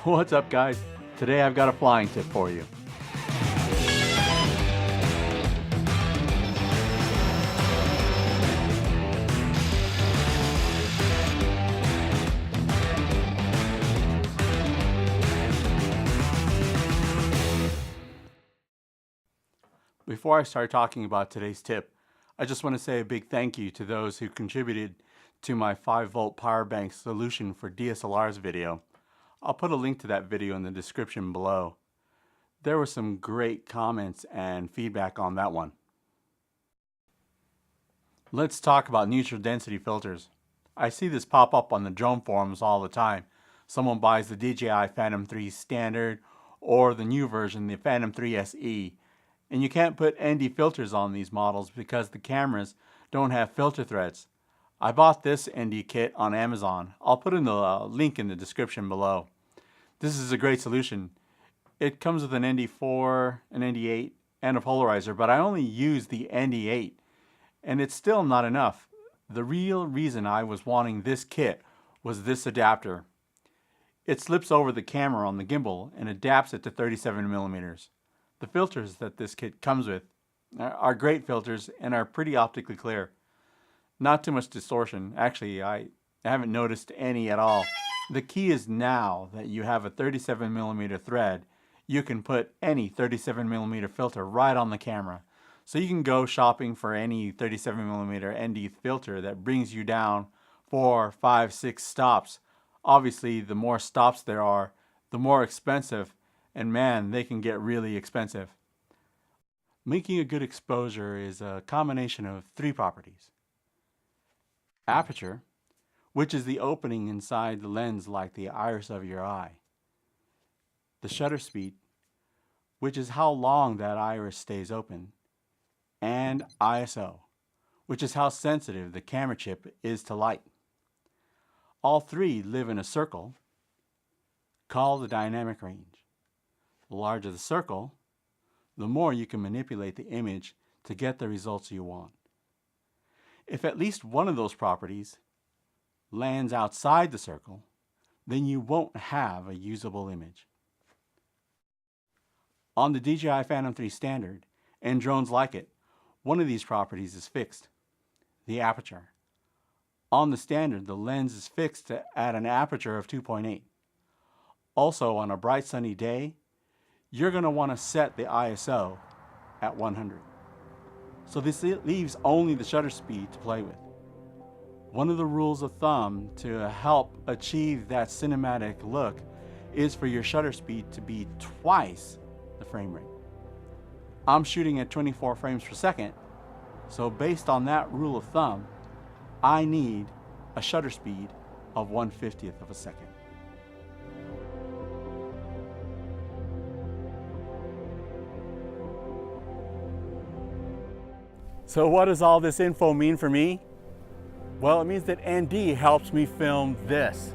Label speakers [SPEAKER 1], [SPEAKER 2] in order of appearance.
[SPEAKER 1] What's up, guys? Today I've got a flying tip for you. Before I start talking about today's tip, I just want to say a big thank you to those who contributed to my 5-volt power bank solution for DSLRs video. I'll put a link to that video in the description below. There were some great comments and feedback on that one. Let's talk about neutral density filters. I see this pop up on the drone forums all the time. Someone buys the DJI Phantom 3 standard or the new version, the Phantom 3 SE, and you can't put ND filters on these models because the cameras don't have filter threads. I bought this ND kit on Amazon. I'll put in the link in the description below. This is a great solution. It comes with an ND4, an ND8, and a polarizer, but I only use the ND8, and it's still not enough. The real reason I was wanting this kit was this adapter. It slips over the camera on the gimbal and adapts it to 37 millimeters. The filters that this kit comes with are great filters and are pretty optically clear. Not too much distortion. Actually, I haven't noticed any at all. The key is now that you have a 37 millimeter thread, you can put any 37 millimeter filter right on the camera. So you can go shopping for any 37 millimeter ND filter that brings you down 4, 5, 6 stops. Obviously, the more stops there are, the more expensive, and man, they can get really expensive. Making a good exposure is a combination of 3 properties. Aperture, which is the opening inside the lens like the iris of your eye. The shutter speed, which is how long that iris stays open. And ISO, which is how sensitive the camera chip is to light. All 3 live in a circle called the dynamic range. The larger the circle, the more you can manipulate the image to get the results you want. If at least one of those properties lands outside the circle, then you won't have a usable image. On the DJI Phantom 3 standard and drones like it, one of these properties is fixed, the aperture. On the standard, the lens is fixed at an aperture of 2.8. Also, on a bright sunny day, you're going to want to set the ISO at 100. So this leaves only the shutter speed to play with. One of the rules of thumb to help achieve that cinematic look is for your shutter speed to be twice the frame rate. I'm shooting at 24 frames per second, so based on that rule of thumb, I need a shutter speed of 1/50th of a second. So what does all this info mean for me? Well, it means that ND helps me film this.